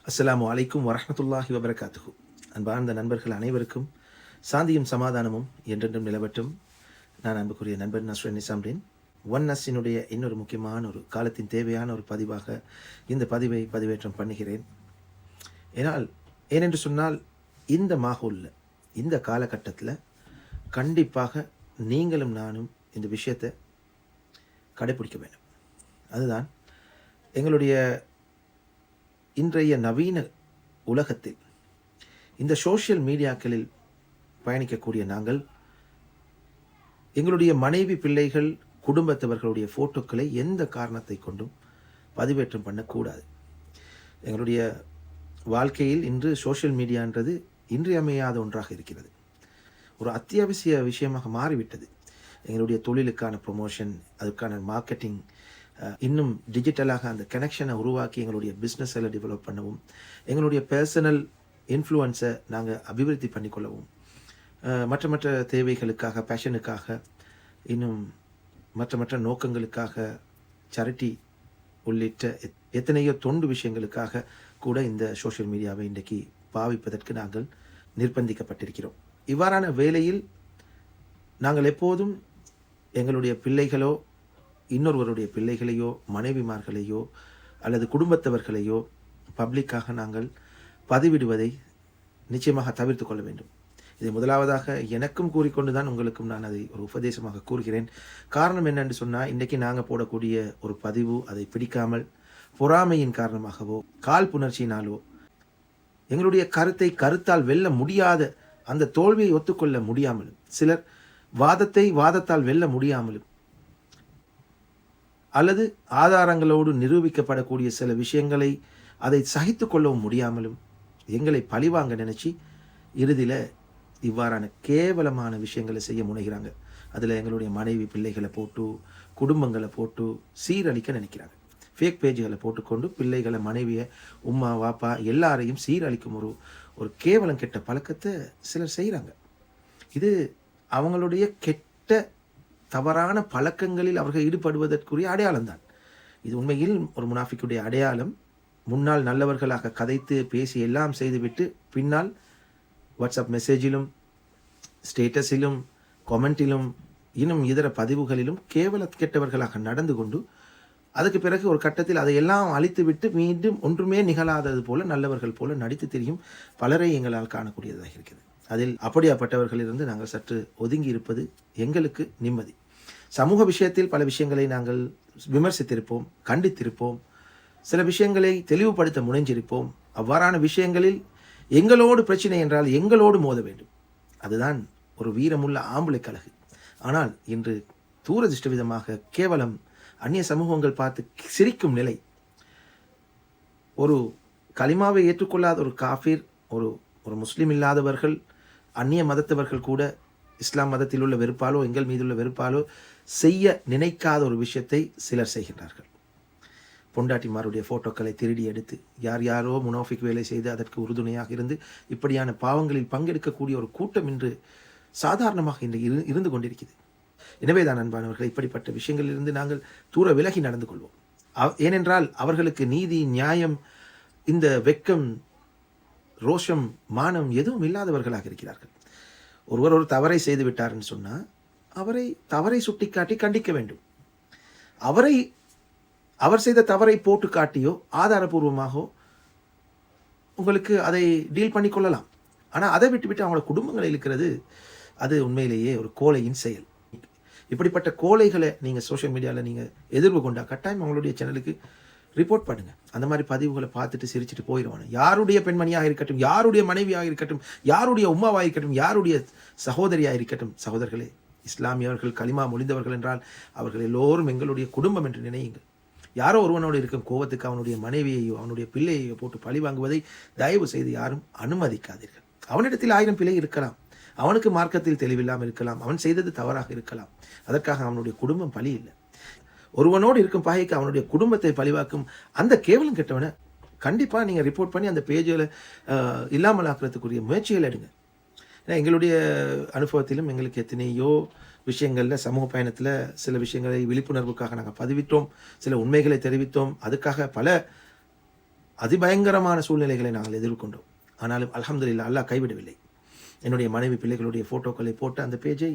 அஸ்ஸலாமு அலைக்கும் வரஹ்மத்துல்லாஹி வபரகாத்துஹு. அன்பார்ந்த நண்பர்கள் அனைவருக்கும் சாந்தியும் சமாதானமும் என்றென்றும் நிலவட்டும். நான் அன்புக்குரிய நண்பர் நஸ்ருன் நிசாம்தீன். ஒன்னஸினுடைய இன்னொரு முக்கியமான ஒரு காலத்தின் தேவையான ஒரு பதிவாக இந்த பதிவை பதிவேற்றம் பண்ணுகிறேன். ஏனென்று சொன்னால் இந்த மாஹூலில், இந்த காலகட்டத்தில் கண்டிப்பாக நீங்களும் நானும் இந்த விஷயத்தை கடைப்பிடிக்க வேண்டும். அதுதான் எங்களுடைய இன்றைய நவீன உலகத்தில் இந்த சோஷியல் மீடியாக்களில் பயணிக்கக்கூடிய நாங்கள் எங்களுடைய மனைவி, பிள்ளைகள், குடும்பத்தவர்களுடைய ஃபோட்டோக்களை எந்த காரணத்தை கொண்டும் பதிவேற்றம் பண்ணக்கூடாது. எங்களுடைய வாழ்க்கையில் இன்று சோஷியல் மீடியான்றது இன்றியமையாத ஒன்றாக இருக்கிறது. ஒரு அத்தியாவசிய விஷயமாக மாறிவிட்டது. எங்களுடைய தொழிலுக்கான ப்ரொமோஷன், அதுக்கான மார்க்கெட்டிங், இன்னும் டிஜிட்டலாக அந்த கனெக்ஷனை உருவாக்கி எங்களுடைய பிஸ்னஸில் டெவலப் பண்ணவும், எங்களுடைய பர்சனல் இன்ஃப்ளூயன்ஸை நாங்கள் அபிவிருத்தி பண்ணிக்கொள்ளவும், மற்ற தேவைகளுக்காக, பேஷனுக்காக, இன்னும் மற்ற நோக்கங்களுக்காக, சேரிட்டி உள்ளிட்ட எத்தனையோ தொண்டு விஷயங்களுக்காக கூட இந்த சோஷியல் மீடியாவை இன்றைக்கு பாவிப்பதற்கு நாங்கள் நிர்பந்திக்கப்பட்டிருக்கிறோம். இவ்வாறான வேளையில் நாங்கள் எப்போதும் எங்களுடைய பிள்ளைகளோ, இன்னொருவருடைய பிள்ளைகளையோ, மனைவிமார்களையோ அல்லது குடும்பத்தவர்களையோ பப்ளிக்காக நாங்கள் பதிவிடுவதை நிச்சயமாக தவிர்த்து கொள்ள வேண்டும். இதை முதலாவதாக எனக்கும் கூறிக்கொண்டு தான் உங்களுக்கும் நான் அதை ஒரு உபதேசமாக கூறுகிறேன். காரணம் என்னென்று சொன்னால், இன்றைக்கி நாங்கள் போடக்கூடிய ஒரு பதிவு அதை பிடிக்காமல் பொறாமையின் காரணமாகவோ, காழ்ப்புணர்ச்சியினாலோ, எங்களுடைய கருத்தால் வெல்ல முடியாத அந்த தோல்வியை ஒத்துக்கொள்ள முடியாமலும், சிலர் வாதத்தால் வெல்ல முடியாமலும், அல்லது ஆதாரங்களோடு நிரூபிக்கப்படக்கூடிய சில விஷயங்களை அதை சகித்து கொள்ளவும் முடியாமலும் எங்களை பழிவாங்க நினச்சி இறுதியில் இவ்வாறான கேவலமான விஷயங்களை செய்ய முனைகிறாங்க. அதில் எங்களுடைய மனைவி, பிள்ளைகளை போட்டு, குடும்பங்களை போட்டு சீரழிக்க நினைக்கிறாங்க. ஃபேக் பேஜுகளை போட்டுக்கொண்டு பிள்ளைகளை, மனைவியை, உம்மா, வாப்பா எல்லாரையும் சீரழிக்கும் ஒரு கேவலம் கெட்ட பழக்கத்தை சிலர் செய்கிறாங்க. இது அவங்களுடைய கெட்ட தவறான பழக்கங்களில் அவர்கள் ஈடுபடுவதற்குரிய அடையாளம்தான். இது உண்மையில் ஒரு முனாஃபிக்குடைய அடையாளம். முன்னால் நல்லவர்களாக கதைத்து பேசி எல்லாம் செய்துவிட்டு பின்னால் வாட்ஸ்அப் மெசேஜிலும், ஸ்டேட்டஸிலும், கொமெண்டிலும், இன்னும் இதர பதிவுகளிலும் கேவல கெட்டவர்களாக நடந்து கொண்டு அதுக்கு பிறகு ஒரு கட்டத்தில் அதையெல்லாம் அழித்துவிட்டு மீண்டும் ஒன்றுமே நிகழாதது போல நல்லவர்கள் போல நடித்து திரியும் பலரை எங்களால் காணக்கூடியதாக இருக்கிறது. அதில் அப்படியாப்பட்டவர்களிலிருந்து நாங்கள் சற்று ஒதுங்கி இருப்பது எங்களுக்கு நிம்மதி. சமூக விஷயத்தில் பல விஷயங்களை நாங்கள் விமர்சித்திருப்போம், கண்டித்திருப்போம், சில விஷயங்களை தெளிவுபடுத்த முனைஞ்சிருப்போம். அவ்வாறான விஷயங்களில் எங்களோடு பிரச்சனை என்றால் எங்களோடு மோத வேண்டும். அதுதான் ஒரு வீரமுள்ள ஆம்பளை கழகு. ஆனால் இன்று தூரதிஷ்ட கேவலம் அந்நிய சமூகங்கள் பார்த்து சிரிக்கும் நிலை. ஒரு கலிமாவை ஏற்றுக்கொள்ளாத ஒரு காஃபிர், ஒரு முஸ்லீம் இல்லாதவர்கள், அந்நிய மதத்தவர்கள் கூட இஸ்லாம் மதத்தில் உள்ள வெறுப்பாலோ, எங்கள் மீதுள்ள வெறுப்பாலோ செய்ய நினைக்காத ஒரு விஷயத்தை சிலர் செய்கின்றார்கள். பொண்டாட்டிமாருடைய ஃபோட்டோக்களை திருடி எடுத்து யாரோ முனாஃபிக் வேலை செய்து அதற்கு உறுதுணையாக இருந்து இப்படியான பாவங்களில் பங்கெடுக்கக்கூடிய ஒரு கூட்டம் இன்று சாதாரணமாக இன்று இருந்து கொண்டிருக்கிறது. எனவே தான் அன்பானவர்கள், இப்படிப்பட்ட விஷயங்களிலிருந்து நாங்கள் தூர விலகி நடந்து கொள்வோம். ஏனென்றால் அவர்களுக்கு நீதி, நியாயம், இந்த வெக்கம், ரோஷம், மானம் எதுவும் இல்லாதவர்களாக இருக்கிறார்கள். ஒருவர் ஒரு தவறை செய்து விட்டார்னு சொன்னால் அவரை தவறை சுட்டிக்காட்டி கண்டிக்க வேண்டும். அவர் செய்த தவறை போட்டு காட்டியோ ஆதாரபூர்வமாகவோ உங்களுக்கு அதை டீல் பண்ணி கொள்ளலாம். ஆனால் அதை விட்டு அவங்களோட குடும்பங்களை இருக்கிறது, அது உண்மையிலேயே ஒரு கோழையின் செயல். இப்படிப்பட்ட கோழைகளை நீங்கள் சோஷியல் மீடியாவில் நீங்கள் எதிர்வு கொண்டா கட்டாயம் அவங்களுடைய சேனலுக்கு ரிப்போர்ட் பண்ணுங்கள். அந்த மாதிரி பதிவுகளை பார்த்துட்டு சிரிச்சுட்டு போயிடுவாங்க. யாருடைய பெண்மணியாக இருக்கட்டும், யாருடைய மனைவியாக இருக்கட்டும், யாருடைய உம்மாவாக இருக்கட்டும், யாருடைய சகோதரியாக இருக்கட்டும், சகோதரர்களே, இஸ்லாமியவர்கள், கலிமா மொழிந்தவர்கள் என்றால் அவர்கள் எல்லோரும் எங்களுடைய குடும்பம் என்று நினையுங்கள். யாரோ ஒருவனோடு இருக்கும் கோபத்துக்கு அவனுடைய மனைவியையோ அவனுடைய பிள்ளையையோ போட்டு பழி வாங்குவதை தயவு செய்து யாரும் அனுமதிக்காதீர்கள். அவனிடத்தில் 1000 பிள்ளை இருக்கலாம், அவனுக்கு மார்க்கத்தில் தெளிவில்லாமல் இருக்கலாம், அவன் செய்தது தவறாக இருக்கலாம். அதற்காக அவனுடைய குடும்பம் பழி இல்லை. ஒருவனோடு இருக்கும் பகைக்கு அவனுடைய குடும்பத்தை பழிவாக்கும் அந்த கேவலம் கெட்டவனை கண்டிப்பாக நீங்கள் ரிப்போர்ட் பண்ணி அந்த பேஜில் இல்லாமல் ஆக்கிறதுக்குரிய முயற்சிகள் எடுங்க. ஏன்னா எங்களுடைய அனுபவத்திலும் எங்களுக்கு எத்தனையோ விஷயங்களில், சமூக பயணத்தில் சில விஷயங்களை விழிப்புணர்வுக்காக நாங்கள் பதிவிட்டோம், சில உண்மைகளை தெரிவித்தோம். அதுக்காக பல அதிபயங்கரமான சூழ்நிலைகளை நாங்கள் எதிர்கொண்டோம். ஆனாலும் அல்ஹம்துலில்லாஹ் அல்லாஹ் கைவிடவில்லை. என்னுடைய மனைவி பிள்ளைகளுடைய ஃபோட்டோக்களை போட்டு அந்த பேஜை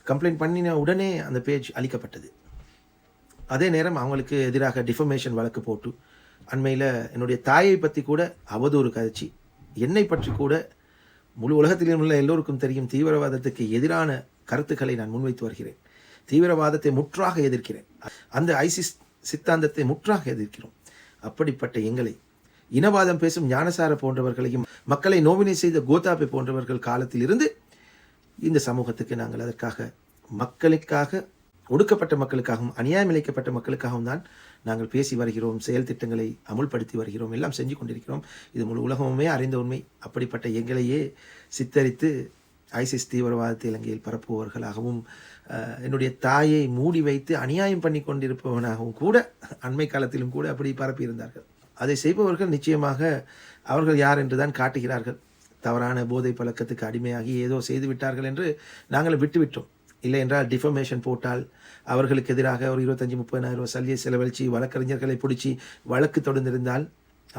கம்ப்ளைண்ட் பண்ணின உடனே அந்த பேஜ் அழிக்கப்பட்டது. அதே நேரம் அவங்களுக்கு எதிராக டிஃபமேஷன் வழக்கு போட்டு அண்மையில் என்னுடைய தாயை பற்றி கூட அவதூறு கதைச்சி, என்னை பற்றி கூட முழு உலகத்திலும் உள்ள எல்லோருக்கும் தெரியும் தீவிரவாதத்துக்கு எதிரான கருத்துக்களை நான் முன்வைத்து வருகிறேன். தீவிரவாதத்தை முற்றாக எதிர்க்கிறேன். அந்த ஐசிஸ் சித்தாந்தத்தை முற்றாக எதிர்க்கிறோம். அப்படிப்பட்ட எங்களை இனவாதம் பேசும் ஞானசார போன்றவர்களையும் மக்களை நோவினை செய்த கோத்தாபே போன்றவர்கள் காலத்தில் இருந்து இந்த சமூகத்துக்கு நாங்கள் அதற்காக மக்களுக்காக, ஒடுக்கப்பட்ட மக்களுக்காகவும் அநியாயம் இழைக்கப்பட்ட மக்களுக்காகவும் தான் நாங்கள் பேசி வருகிறோம், செயல் திட்டங்களை அமுல்படுத்தி வருகிறோம், எல்லாம் செஞ்சு கொண்டிருக்கிறோம். இது முழு உலகமுமே அறிந்த உண்மை. அப்படிப்பட்ட எங்களையே சித்தரித்து ஐசிஸ் தீவிரவாதத்தை இலங்கையில் பரப்புபவர்களாகவும் என்னுடைய தாயை மூடி வைத்து அநியாயம் பண்ணி கொண்டிருப்பவனாகவும் கூட அண்மை காலத்திலும் கூட அப்படி பரப்பியிருந்தார்கள். அதை செய்பவர்கள் நிச்சயமாக அவர்கள் யார் என்று தான் காட்டுகிறார்கள். தவறான போதை பழக்கத்துக்கு அடிமையாகி ஏதோ செய்து விட்டார்கள் என்று நாங்கள் விட்டுவிட்டோம். இல்லை என்றால் டிஃபமேஷன் போட்டால் அவர்களுக்கு எதிராக ஒரு 25-30,000 சல்லியை செலவழித்து வழக்கறிஞர்களை பிடிச்சி வழக்கு தொடர்ந்திருந்தால்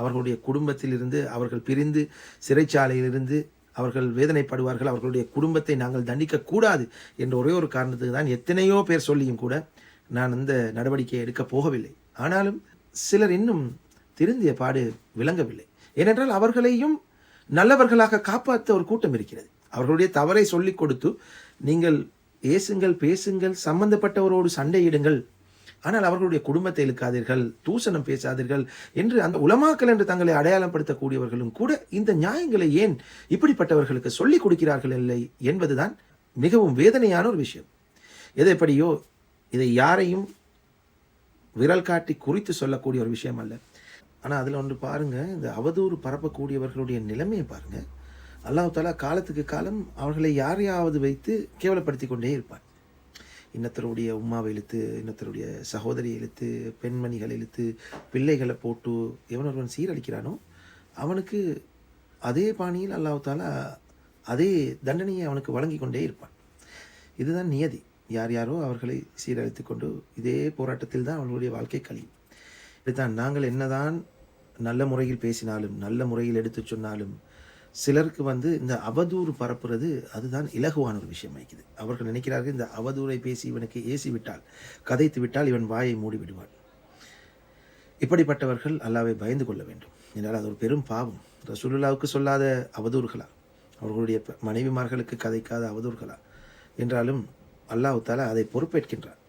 அவர்களுடைய குடும்பத்திலிருந்து அவர்கள் பிரிந்து சிறைச்சாலையிலிருந்து அவர்கள் வேதனைப்படுவார்கள். அவர்களுடைய குடும்பத்தை நாங்கள் தண்டிக்கக்கூடாது என்ற ஒரே ஒரு காரணத்துக்கு தான் எத்தனையோ பேர் சொல்லியும் கூட நான் அந்த நடவடிக்கையை எடுக்கப் போகவில்லை. ஆனாலும் சிலர் இன்னும் திருந்திய பாடு விளங்கவில்லை. ஏனென்றால் அவர்களையும் நல்லவர்களாக காப்பாற்ற ஒரு கூட்டம் இருக்கிறது. அவர்களுடைய தவறை சொல்லிக் கொடுத்து நீங்கள் ஏசுங்கள், பேசுங்கள், சம்பந்தப்பட்டவரோடு சண்டையிடுங்கள், ஆனால் அவர்களுடைய குடும்பத்தை இழுக்காதீர்கள், தூசணம் பேசாதீர்கள் என்று அந்த உலமாக்கள் என்று தங்களை அடையாளப்படுத்தக்கூடியவர்களும் கூட இந்த நியாயங்களை ஏன் இப்படிப்பட்டவர்களுக்கு சொல்லிக் கொடுக்கிறார்கள் இல்லை என்பதுதான் மிகவும் வேதனையான ஒரு விஷயம். எதைப்படியோ இதை யாரையும் விரல் காட்டி குறித்து சொல்லக்கூடிய ஒரு விஷயம் அல்ல. ஆனால் அதில் ஒன்று பாருங்கள், இந்த அவதூறு பரப்பக்கூடியவர்களுடைய நிலைமையை பாருங்கள். அல்லாஹ் தஆலா காலத்துக்கு காலம் அவர்களை யாரையாவது வைத்து கேவலப்படுத்தி கொண்டே இருப்பார். இன்னத்தருடைய உம்மாவை இழுத்து, இன்னத்தருடைய சகோதரியை இழுத்து, பெண்மணிகளை இழுத்து, பிள்ளைகளை போட்டு எவன் ஒருவன் சீரழிக்கிறானோ அவனுக்கு அதே பாணியில் அல்லாஹ் தஆலா அதே தண்டனையை அவனுக்கு வழங்கி கொண்டே இருப்பான். இதுதான் நியதி. யார் யாரோ அவர்களை சீரழித்து கொண்டு இதே போராட்டத்தில் தான் அவர்களுடைய வாழ்க்கை கழியும். இப்படித்தான் நாங்கள் என்னதான் நல்ல முறையில் பேசினாலும் நல்ல முறையில் எடுத்து சொன்னாலும் சிலருக்கு இந்த அவதூறு பரப்புறது அதுதான் இலகுவான ஒரு விஷயம் ஆகிக்குது. அவர்கள் நினைக்கிறார்கள் இந்த அவதூறை பேசி இவனுக்கு ஏசி விட்டால், கதைத்து விட்டால் இவன் வாயை மூடி விடுவான். இப்படிப்பட்டவர்கள் அல்லாஹ்வை பயந்து கொள்ள வேண்டும். என்றால் அது ஒரு பெரும் பாவம். ரசூலுல்லாஹ்வுக்கு சொல்லாத அவதூறுகளா, அவர்களுடைய மனைவிமார்களுக்கு கதைக்காத அவதூறுகளா என்றாலும் அல்லாஹ் தஆலா அதை பொறுப்பேற்கின்றான்.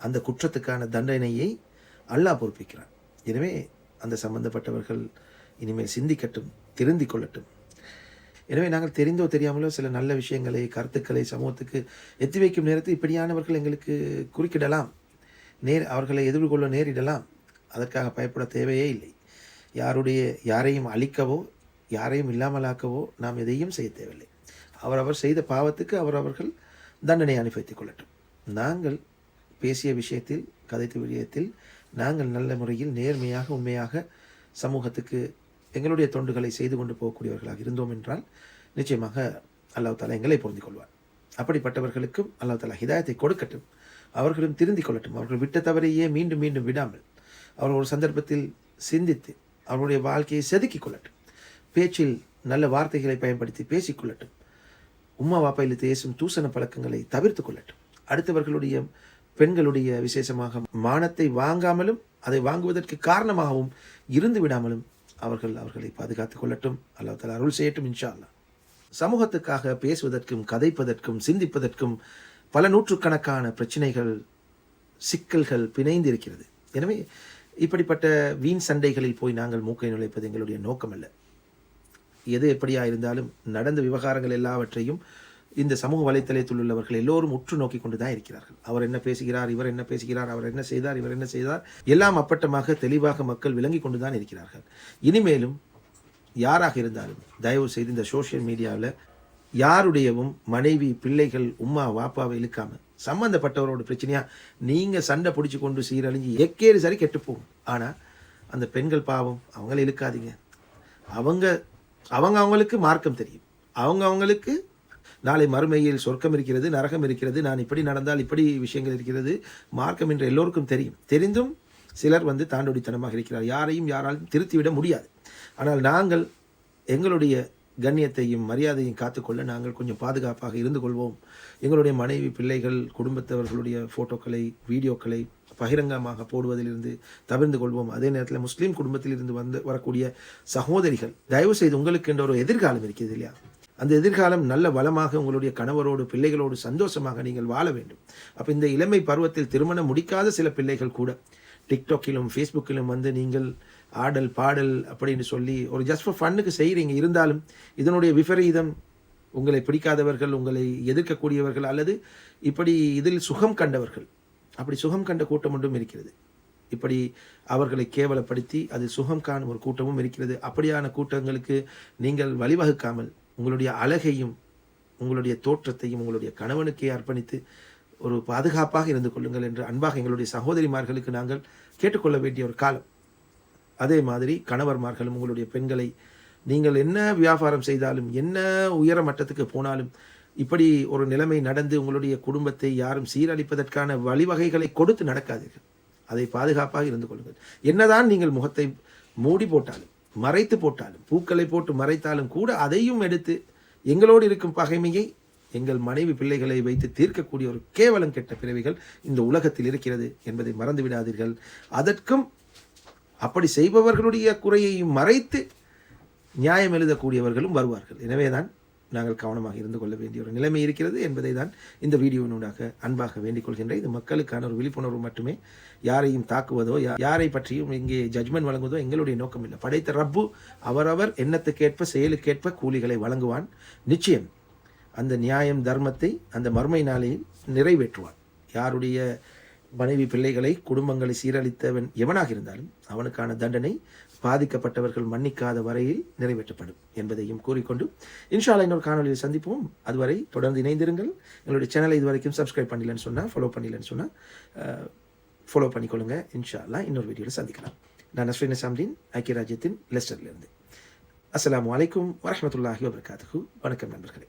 அந்த குற்றத்துக்கான தண்டனையை அல்லாஹ் பொறுப்பேற்கிறான். எனவே அந்த சம்பந்தப்பட்டவர்கள் இனிமேல் சிந்திக்கட்டும், திருந்தி கொள்ளட்டும். எனவே நாங்கள் தெரிந்தோ தெரியாமலோ சில நல்ல விஷயங்களை, கருத்துக்களை சமூகத்துக்கு எத்தி வைக்கும் நேரத்தில் இப்படியானவர்கள் எங்களுக்கு குறுக்கிடலாம், அவர்களை எதிர்கொள்ள நேரிடலாம். அதற்காக பயப்பட தேவையே இல்லை. யாரையும் அழிக்கவோ யாரையும் இல்லாமலாக்கவோ நாம் எதையும் செய்ய தேவையில்லை. அவரவர் செய்த பாவத்துக்கு அவரவர்கள் தண்டனை அனுபவித்துக் கொள்ளட்டும். நாங்கள் பேசிய விஷயத்தில், கதைத்த விஷயத்தில் நாங்கள் நல்ல முறையில் நேர்மையாக உண்மையாக சமூகத்துக்கு எங்களுடைய தொண்டுகளை செய்து கொண்டு போகக்கூடியவர்களாக இருந்தோம் என்றால் நிச்சயமாக அல்லாஹ் தஆலா எங்களை பொருந்திக் கொள்வார். அப்படிப்பட்டவர்களுக்கும் அல்லாஹ் தஆலா ஹிதாயத்தை கொடுக்கட்டும். அவர்களும் திருந்திக் கொள்ளட்டும். அவர்கள் விட்ட தவறையே மீண்டும் மீண்டும் விடாமல் அவர்கள் ஒரு சந்தர்ப்பத்தில் சிந்தித்து அவர்களுடைய வாழ்க்கையை செதுக்கிக் கொள்ளட்டும். பேச்சில் நல்ல வார்த்தைகளை பயன்படுத்தி பேசிக்கொள்ளட்டும். உம்மா வாப்பையில் பேசும் தூசண பழக்கங்களை தவிர்த்து கொள்ளட்டும். அடுத்தவர்களுடைய பெண்களுடைய விசேஷமாக மானத்தை வாங்காமலும் அதை வாங்குவதற்கு காரணமாகவும் இருந்து விடாமலும் அவர்களை பாதுகாத்துக் கொள்ளட்டும். அல்லாஹ் தஆலா அருள் செய்யட்டும் இன்ஷா அல்லாஹ். சமூகத்துக்காக பேசுவதற்கும் கதைப்பதற்கும் சிந்திப்பதற்கும் பல நூற்றுக்கணக்கான பிரச்சனைகள், சிக்கல்கள் பிணைந்திருக்கிறது. எனவே இப்படிப்பட்ட வீண் சண்டைகளில் போய் நாங்கள் மூக்கை நுழைப்பது எங்களுடைய நோக்கம் அல்ல. எது எப்படியா இருந்தாலும் நடந்த விவகாரங்கள் எல்லாவற்றையும் இந்த சமூக வலைத்தளத்தில் உள்ளவர்கள் எல்லோரும் உற்று நோக்கி கொண்டு தான் இருக்கிறார்கள். அவர் என்ன பேசுகிறார், இவர் என்ன பேசுகிறார், அவர் என்ன செய்தார், இவர் என்ன செய்தார், எல்லாம் அப்பட்டமாக தெளிவாக மக்கள் விளங்கி கொண்டு தான் இருக்கிறார்கள். இனிமேலும் யாராக இருந்தாலும் தயவு செய்து இந்த சோஷியல் மீடியாவில் யாருடையவும் மனைவி, பிள்ளைகள், உம்மா வாப்பாவை இழுக்காம சம்பந்தப்பட்டவரோட பிரச்சனையா நீங்கள் சண்டை பிடிச்சி கொண்டு சீரழிஞ்சு எக்கேறு சரி கெட்டு போகும். ஆனால் அந்த பெண்கள் பாவம், அவங்கள இழுக்காதீங்க. அவங்களுக்கு மார்க்கம் தெரியும். அவங்களுக்கு நாளை மறுமையில் சொர்க்கம் இருக்கிறது, நரகம் இருக்கிறது, நான் இப்படி நடந்தால் இப்படி விஷயங்கள் இருக்கிறது, மார்க்கம் என்று எல்லோருக்கும் தெரியும். தெரிந்தும் சிலர் வந்து தாண்டோடித்தனமாக இருக்கிறார். யாரையும் யாராலும் திருத்திவிட முடியாது. ஆனால் நாங்கள் எங்களுடைய கண்ணியத்தையும் மரியாதையும் காத்துக்கொள்ள நாங்கள் கொஞ்சம் பாதுகாப்பாக இருந்து கொள்வோம். எங்களுடைய மனைவி, பிள்ளைகள், குடும்பத்தவர்களுடைய ஃபோட்டோக்களை, வீடியோக்களை பகிரங்கமாக போடுவதிலிருந்து தவிர்த்து கொள்வோம். அதே நேரத்தில் முஸ்லீம் குடும்பத்திலிருந்து வரக்கூடிய சகோதரிகள், தயவு செய்து உங்களுக்கு என்ற ஒரு எதிர்காலம் இருக்கிறது இல்லையா, அந்த எதிர்காலம் நல்ல வளமாக உங்களுடைய கணவரோடு பிள்ளைகளோடு சந்தோஷமாக நீங்கள் வாழ வேண்டும். அப்போ இந்த இளமை பருவத்தில் திருமணம் முடிக்காத சில பிள்ளைகள் கூட டிக்டாக்கிலும் ஃபேஸ்புக்கிலும் வந்து நீங்கள் ஆடல் பாடல் அப்படின்னு சொல்லி ஒரு ஜஸ்ட் ஃபார் ஃபன்னுக்கு செய்கிறீங்க. இருந்தாலும் இதனுடைய விபரீதம் உங்களை பிடிக்காதவர்கள், உங்களை எதிர்க்கக்கூடியவர்கள், அல்லது இப்படி இதில் சுகம் கண்டவர்கள், அப்படி சுகம் கண்ட கூட்டம் ஒன்றும் இருக்கிறது. இப்படி அவர்களை கேவலப்படுத்தி அதில் சுகம் காணும் ஒரு கூட்டமும் இருக்கிறது. அப்படியான கூட்டங்களுக்கு நீங்கள் வழிவகுக்காமல் உங்களுடைய அழகையும் உங்களுடைய தோற்றத்தையும் உங்களுடைய கணவனுக்கே அர்ப்பணித்து ஒரு பாதுகாப்பாக இருந்து கொள்ளுங்கள் என்று அன்பாக எங்களுடைய சகோதரிமார்களுக்கு நாங்கள் கேட்டுக்கொள்ள வேண்டிய ஒரு காலம். அதே மாதிரி கணவர்மார்களும் உங்களுடைய பெண்களை, நீங்கள் என்ன வியாபாரம் செய்தாலும், என்ன உயர மட்டத்துக்கு போனாலும், இப்படி ஒரு நிலைமை நடந்து உங்களுடைய குடும்பத்தை யாரும் சீரழிப்பதற்கான வழிவகைகளை கொடுத்து நடக்காதீர்கள். அதை பாதுகாப்பாக இருந்து கொள்ளுங்கள். என்னதான் நீங்கள் முகத்தை மூடி போட்டாலும், மறைத்து போட்டாலும், பூக்களை போட்டு மறைத்தாலும் கூட அதையும் எடுத்து எங்களோடு இருக்கும் பகைமையை எங்கள் மனைவி பிள்ளைகளை வைத்து தீர்க்கக்கூடிய ஒரு கேவலம் கெட்ட பிறவிகள் இந்த உலகத்தில் இருக்கிறது என்பதை மறந்து விடாதீர்கள். அதற்கும் அப்படி செய்பவர்களுடைய குறையையும் மறைத்து நியாயம் எழுதக்கூடியவர்களும் வருவார்கள். எனவேதான் நாங்கள் கவனமாக இருந்து கொள்ள வேண்டிய ஒரு நிலைமை இருக்கிறது என்பதை தான் இந்த வீடியோவினூடாக அன்பாக வேண்டிக் கொள்கின்றேன். இது மக்களுக்கான ஒரு விழிப்புணர்வு மட்டுமே. யாரையும் தாக்குவதோ யாரை பற்றியும் இங்கே ஜட்ஜ்மெண்ட் வழங்குவதோ எங்களுடைய நோக்கம் இல்லை. படைத்த ரப்பு அவரவர் எண்ணத்துக்கேற்ப செயலுக்கேற்ப கூலிகளை வழங்குவான். நிச்சயம் அந்த நியாயம் தர்மத்தை அந்த மறுமை நாளையில் நிறைவேற்றுவான். யாருடைய மனைவி பிள்ளைகளை குடும்பங்களை சீரழித்தவன் எவனாக இருந்தாலும் அவனுக்கான தண்டனை பாதிக்கப்பட்டவர்கள் மன்னிக்காத வரையில் நிறைவேற்றப்படும் என்பதையும் கூறிக்கொண்டு இன்ஷா அல்லாஹ் இன்னொரு காணொலியில் சந்திப்போம். அதுவரை தொடர்ந்து இணைந்திருங்கள். எங்களுடைய சேனலை இதுவரைக்கும் சப்ஸ்கிரைப் பண்ணலன்னு சொன்னால், ஃபாலோ பண்ணலன்னு சொன்னால் ஃபாலோ பண்ணிக்கொள்ளுங்க. இன்ஷா அல்லாஹ் இன்னொரு வீடியோவில் சந்திக்கலாம். நான் நஸ்ரீன் நிசாமுதீன், ஐக்கிய ராஜ்யத்தின் லெஸ்டர்லேருந்து. அஸ்ஸலாமு அலைக்கும் வரஹ்மத்துல்லாஹி வபரகாத்துஹு. வணக்கம் நண்பர்களே.